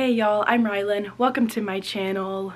Hey y'all, I'm eilynne. Welcome to my channel.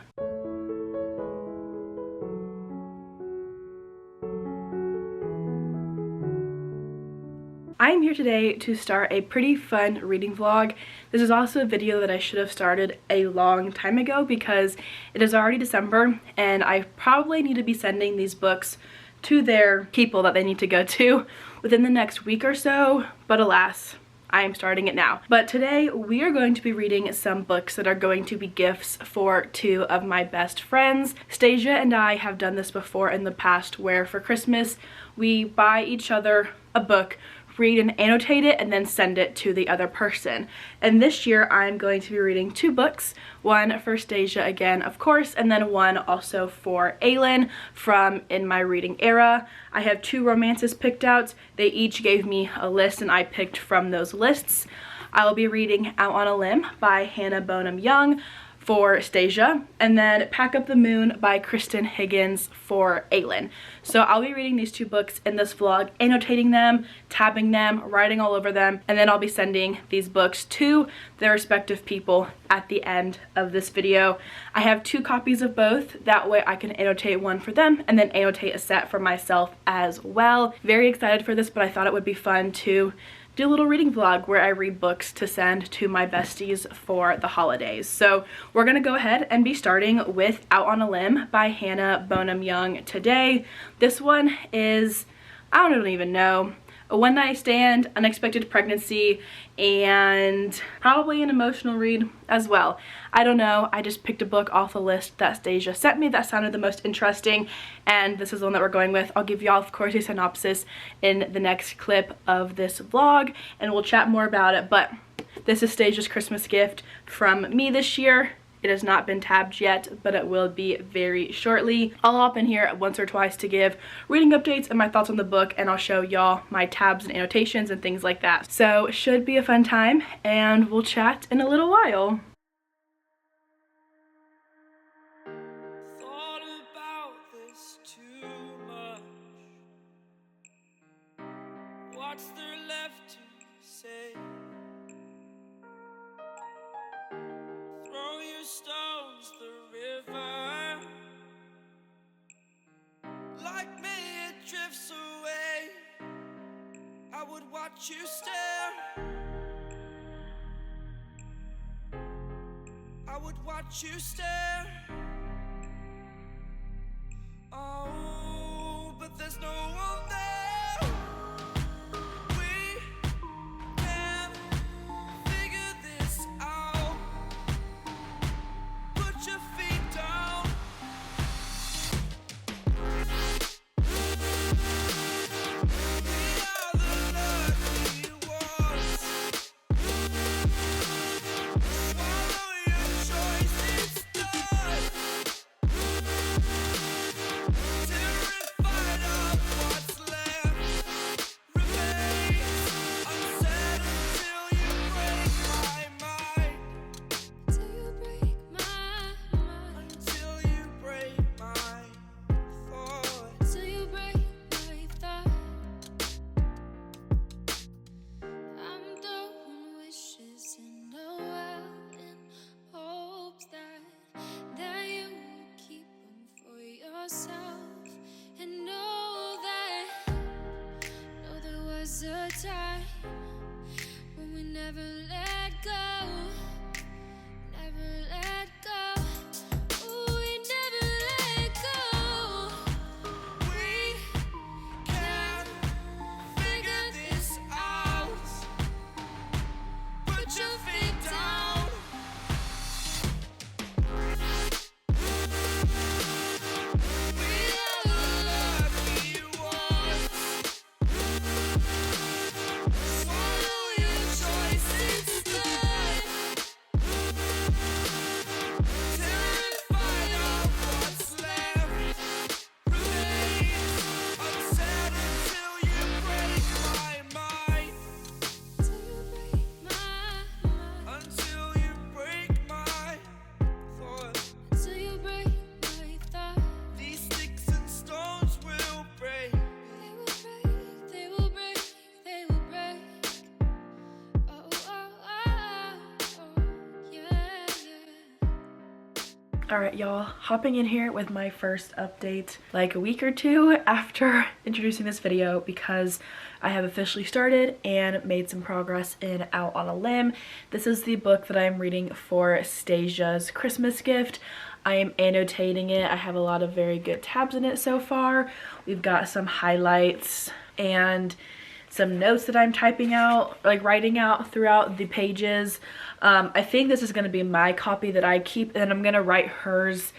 I'm here today to start a pretty fun reading vlog. This is also a video that I should have started a long time ago because it is already December and I probably need to be sending these books to their people that they need to go to within the next week or so, but alas, I am starting it now. But today we are going to be reading some books that are going to be gifts for two of my best friends. Staijah and I have done this before in the past where for Christmas we buy each other a book, read and annotate it, and then send it to the other person. And this year I'm going to be reading two books, one for Staijah again of course, and then one also for eilynne from In My Reading Era. I have two romances picked out. They each gave me a list and I picked from those lists. I will be reading Out on a Limb by Hannah Bonham Young for Staijah, and then Pack Up the Moon by Kristen Higgins for eilynne. So I'll be reading these two books in this vlog, annotating them, tabbing them, writing all over them, and then I'll be sending these books to their respective people at the end of this video. I have two copies of both, that way I can annotate one for them and then annotate a set for myself as well. Very excited for this, but I thought it would be fun to do a little reading vlog where I read books to send to my besties for the holidays. So we're gonna go ahead and be starting with Out on a Limb by Hannah Bonham Young today. This one is, I don't even know, a one-night stand, unexpected pregnancy, and probably an emotional read as well. I don't know, I just picked a book off the list that Staijah sent me that sounded the most interesting, and this is the one that we're going with. I'll give y'all, of course, a synopsis in the next clip of this vlog, and we'll chat more about it, but this is Staijah's Christmas gift from me this year. It has not been tabbed yet, but it will be very shortly. I'll hop in here once or twice to give reading updates and my thoughts on the book, and I'll show y'all my tabs and annotations and things like that. So it should be a fun time, and we'll chat in a little while. Thought about this too much. What's there left to say? Throw your stones the river. Like me it drifts away. I would watch you stare. I would watch you stare. Oh, but there's no one there. And know there was a time when we never let go, never let go. Ooh, we never let go. We can figure this out. Put your feet down. Swallow your choices. Alright y'all, hopping in here with my first update like a week or two after introducing this video because I have officially started and made some progress in Out on a Limb. This is the book that I'm reading for Staijah's Christmas gift. I am annotating it. I have a lot of very good tabs in it so far. We've got some highlights and some notes that I'm typing out, like writing out throughout the pages. I think this is going to be my copy that I keep, and I'm going to write hers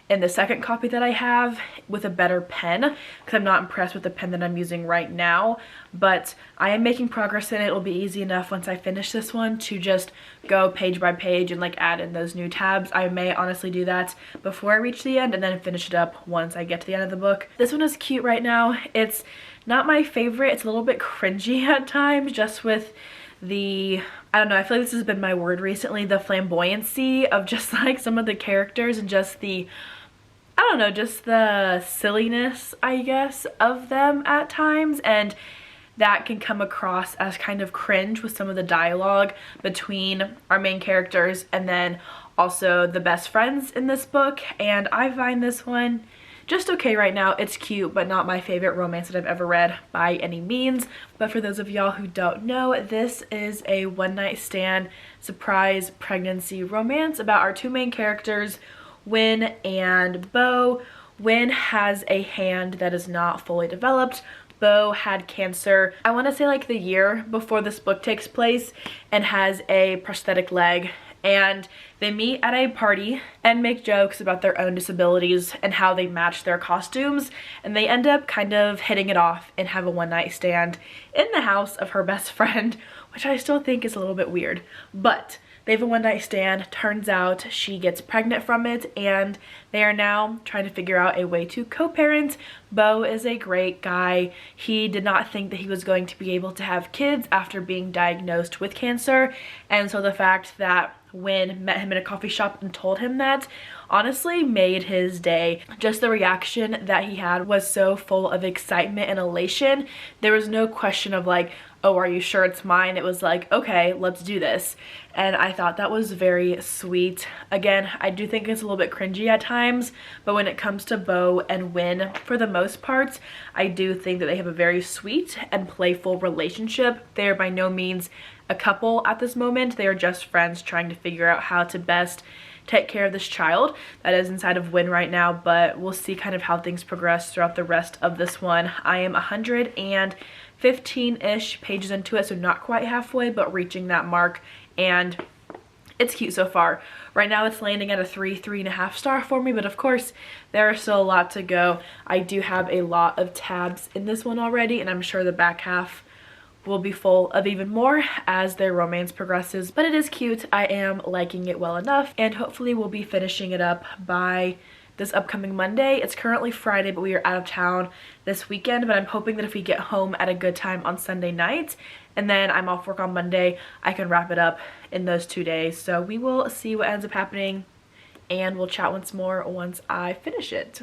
in the second copy that I have with a better pen because I'm not impressed with the pen that I'm using right now, but I am making progress in it. It'll be easy enough once I finish this one to just go page by page and like add in those new tabs. I may honestly do that before I reach the end and then finish it up once I get to the end of the book. This one is cute right now. It's not my favorite. It's a little bit cringy at times just with the, I don't know, I feel like this has been my word recently, the flamboyancy of just like some of the characters and just the, I don't know, just the silliness, I guess, of them at times, and that can come across as kind of cringe with some of the dialogue between our main characters and then also the best friends in this book. And I find this one just okay right now. It's cute, but not my favorite romance that I've ever read by any means. But for those of y'all who don't know, this is a one-night stand surprise pregnancy romance about our two main characters, Win and Bo. Win has a hand that is not fully developed. Bo had cancer, I want to say like the year before this book takes place, and has a prosthetic leg. And they meet at a party and make jokes about their own disabilities and how they match their costumes, and they end up kind of hitting it off and have a one-night stand in the house of her best friend, which I still think is a little bit weird. But they have a one-night stand. Turns out she gets pregnant from it, and they are now trying to figure out a way to co-parent. Bo is a great guy. He did not think that he was going to be able to have kids after being diagnosed with cancer, and so the fact that Win met him in a coffee shop and told him that honestly made his day. Just the reaction that he had was so full of excitement and elation. There was no question of like, oh, are you sure it's mine? It was like, okay, let's do this. And I thought that was very sweet. Again, I do think it's a little bit cringy at times, but when it comes to Bo and Win, for the most part, I do think that they have a very sweet and playful relationship. They are by no means a couple at this moment. They are just friends trying to figure out how to best take care of this child that is inside of Win right now, but we'll see kind of how things progress throughout the rest of this one. I am 115-ish pages into it, so not quite halfway, but reaching that mark, and it's cute so far. Right now it's landing at a 3.5 star for me, but of course there is still a lot to go. I do have a lot of tabs in this one already, and I'm sure the back half will be full of even more as their romance progresses. But it is cute. I am liking it well enough, and hopefully we'll be finishing it up by this upcoming Monday. It's currently Friday, but we are out of town this weekend, but I'm hoping that if we get home at a good time on Sunday night and then I'm off work on Monday, I can wrap it up in those 2 days. So we will see what ends up happening, and we'll chat once more once I finish it.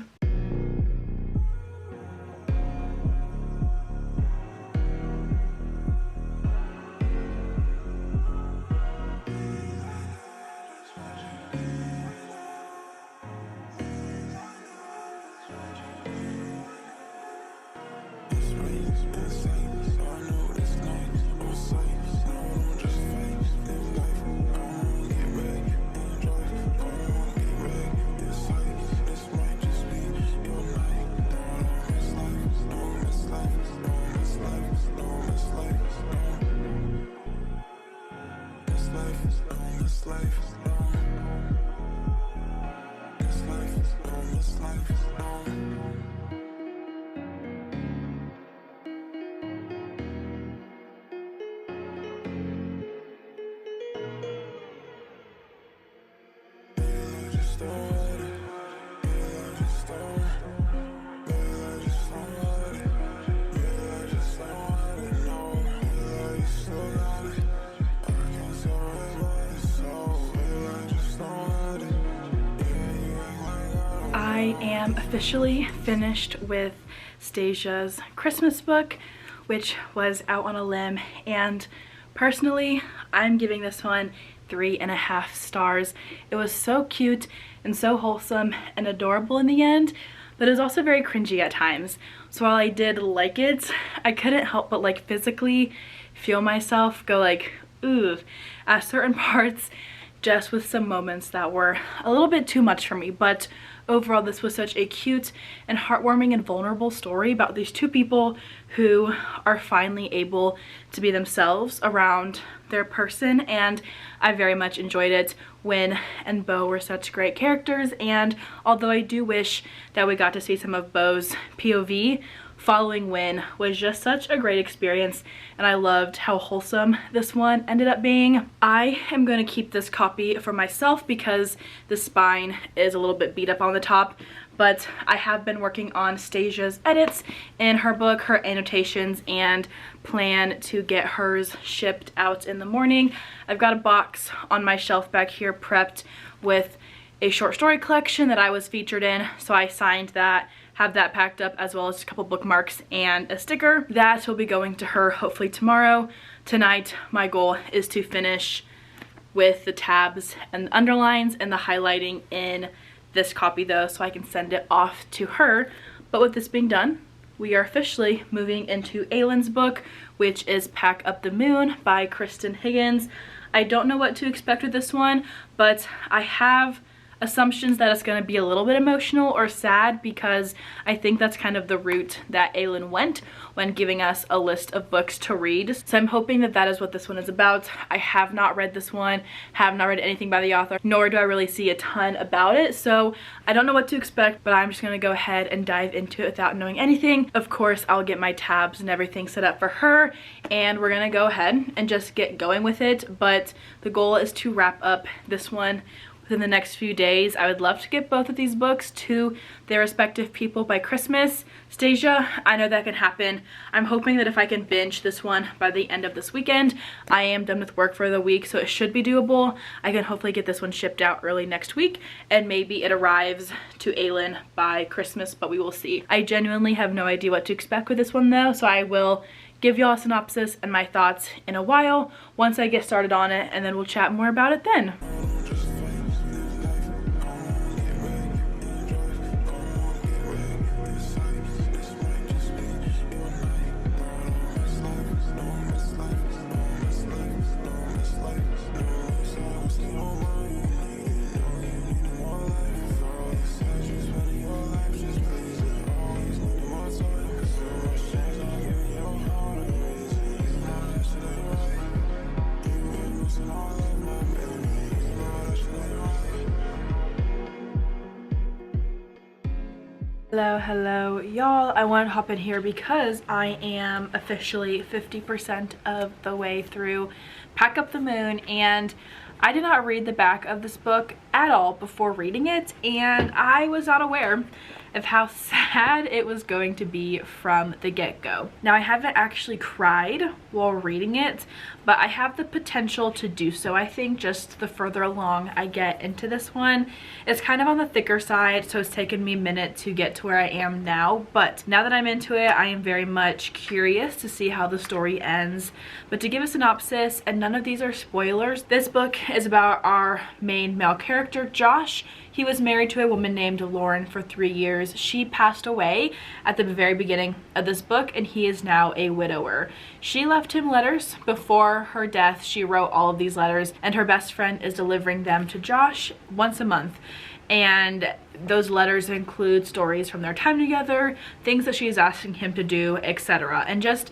I am officially finished with Staijah's Christmas book, which was Out on a Limb, and personally I'm giving this one 3.5 stars. It was so cute. and so wholesome and adorable in the end, but it was also very cringy at times. So while I did like it, I couldn't help but like physically feel myself go like, ooh, at certain parts, just with some moments that were a little bit too much for me. But overall, this was such a cute and heartwarming and vulnerable story about these two people who are finally able to be themselves around their person, and I very much enjoyed it. Wynn and Bo were such great characters, and although I do wish that we got to see some of Bo's POV, following Wynn was just such a great experience, and I loved how wholesome this one ended up being. I am going to keep this copy for myself because the spine is a little bit beat up on the top, but I have been working on Staijah's edits in her book, her annotations, and plan to get hers shipped out in the morning. I've got a box on my shelf back here prepped with a short story collection that I was featured in, so I signed that, have that packed up, as well as a couple bookmarks and a sticker. That will be going to her hopefully tomorrow. Tonight, my goal is to finish with the tabs and the underlines and the highlighting in this copy though, so I can send it off to her. But with this being done, we are officially moving into Eilynne's book, which is Pack Up the Moon by Kristen Higgins. I don't know what to expect with this one, but I have assumptions that it's going to be a little bit emotional or sad, because I think that's kind of the route that Eilynne went when giving us a list of books to read. So I'm hoping that that is what this one is about. I have not read this one, have not read anything by the author, nor do I really see a ton about it, so I don't know what to expect, but I'm just going to go ahead and dive into it without knowing anything. Of course, I'll get my tabs and everything set up for her, and we're going to go ahead and just get going with it. But the goal is to wrap up this one within the next few days. I would love to get both of these books to their respective people by Christmas. Staijah, I know that can happen. I'm hoping that if I can binge this one by the end of this weekend, I am done with work for the week, so it should be doable. I can hopefully get this one shipped out early next week, and maybe it arrives to Eilynne by Christmas, but we will see. I genuinely have no idea what to expect with this one though, so I will give y'all a synopsis and my thoughts in a while once I get started on it, and then we'll chat more about it then. Hello y'all. I want to hop in here because I am officially 50% of the way through Pack Up the Moon, and I did not read the back of this book at all before reading it, and I was not aware of how sad it was going to be from the get-go. Now, I haven't actually cried while reading it, but I have the potential to do so. I think just the further along I get into this one, it's kind of on the thicker side, so it's taken me a minute to get to where I am now. But now that I'm into it, I am very much curious to see how the story ends. But to give a synopsis, and none of these are spoilers, this book is about our main male character, Josh. He was married to a woman named Lauren for 3 years. She passed away at the very beginning of this book, and he is now a widower. She left him letters. Before her death, she wrote all of these letters, and her best friend is delivering them to Josh once a month. And those letters include stories from their time together, things that she is asking him to do, etc. And just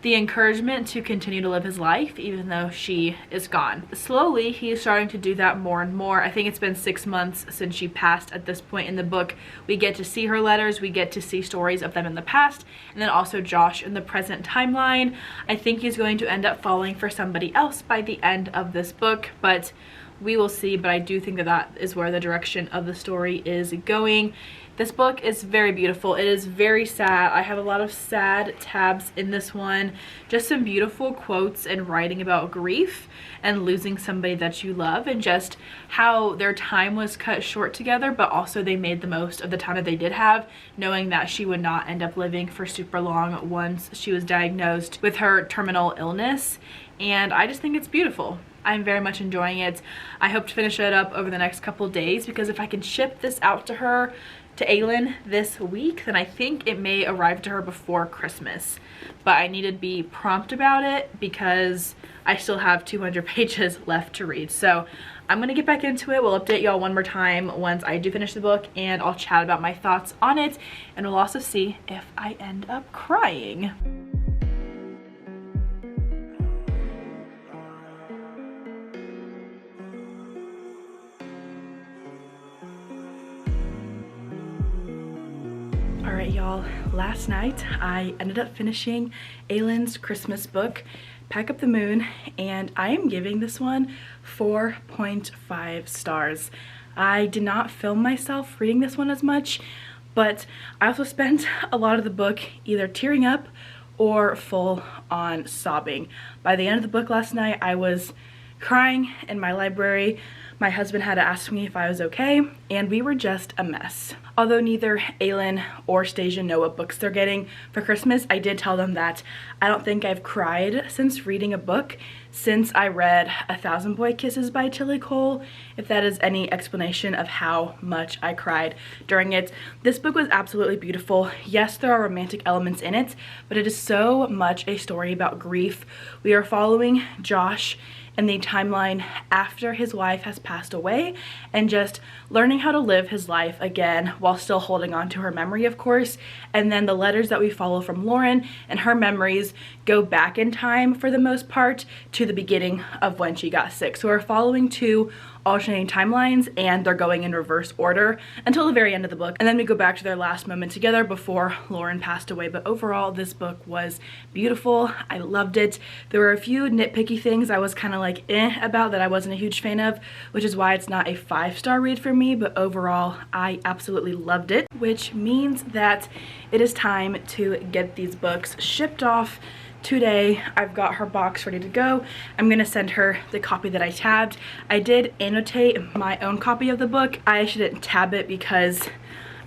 the encouragement to continue to live his life even though she is gone. Slowly, he is starting to do that more and more. I think it's been 6 months since she passed at this point in the book. We get to see her letters, we get to see stories of them in the past, and then also Josh in the present timeline. I think he's going to end up falling for somebody else by the end of this book, but we will see. But I do think that that is where the direction of the story is going. This book is very beautiful. It is very sad. I have a lot of sad tabs in this one. Just some beautiful quotes and writing about grief and losing somebody that you love, and just how their time was cut short together, but also they made the most of the time that they did have, knowing that she would not end up living for super long once she was diagnosed with her terminal illness. And I just think it's beautiful. I'm very much enjoying it. I hope to finish it up over the next couple days, because if I can ship this out to her, to eilynne, this week, then I think it may arrive to her before Christmas. But I need to be prompt about it because I still have 200 pages left to read. So I'm gonna get back into it. We'll update y'all one more time once I do finish the book, and I'll chat about my thoughts on it, and we'll also see if I end up crying. Alright y'all, last night I ended up finishing eilynne's Christmas book, Pack Up the Moon, and I am giving this one 4.5 stars. I did not film myself reading this one as much, but I also spent a lot of the book either tearing up or full on sobbing. By the end of the book last night, I was crying in my library. My husband had to ask me if I was okay, and we were just a mess. Although neither eilynne or staijah know what books they're getting for Christmas, I did tell them that I don't think I've cried since reading a book since I read A Thousand Boy Kisses by Tilly Cole, if that is any explanation of how much I cried during it. This book was absolutely beautiful. Yes, there are romantic elements in it, but it is so much a story about grief. We are following Josh and the timeline after his wife has passed away, and just learning how to live his life again while still holding on to her memory, of course. And then the letters that we follow from Lauren and her memories go back in time for the most part to the beginning of when she got sick. So we're following two alternating timelines, and they're going in reverse order until the very end of the book, and then we go back to their last moment together before Lauren passed away. But overall, this book was beautiful. I loved it. There were a few nitpicky things I was kind of like about that I wasn't a huge fan of, which is why it's not a 5-star read for me, but overall I absolutely loved it, which means that it is time to get these books shipped off. Today I've got her box ready to go. I'm gonna send her the copy that I tabbed. I did annotate my own copy of the book. I shouldn't tab it because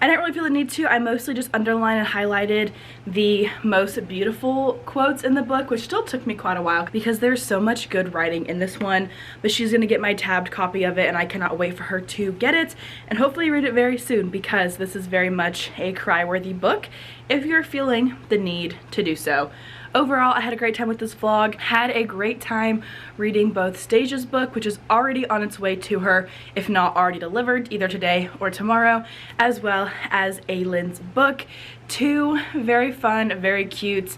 I didn't really feel the need to. I mostly just underlined and highlighted the most beautiful quotes in the book, which still took me quite a while because there's so much good writing in this one. But she's gonna get my tabbed copy of it, and I cannot wait for her to get it and hopefully read it very soon, because this is very much a cry-worthy book if you're feeling the need to do so. Overall, I had a great time with this vlog. Had a great time reading both staijah's book, which is already on its way to her, if not already delivered, either today or tomorrow, as well as eilynne's book. Two very fun, very cute,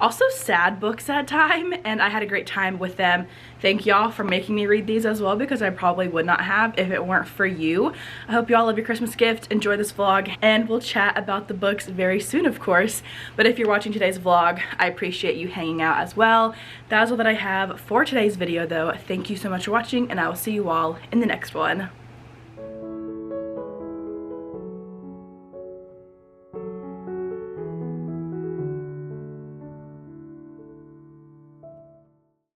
also sad books at time, and I had a great time with them. Thank y'all for making me read these as well, because I probably would not have if it weren't for you. I hope y'all love your Christmas gift, enjoy this vlog, and we'll chat about the books very soon, of course. But if you're watching today's vlog, I appreciate you hanging out as well. That is all that I have for today's video though. Thank you so much for watching, and I will see you all in the next one.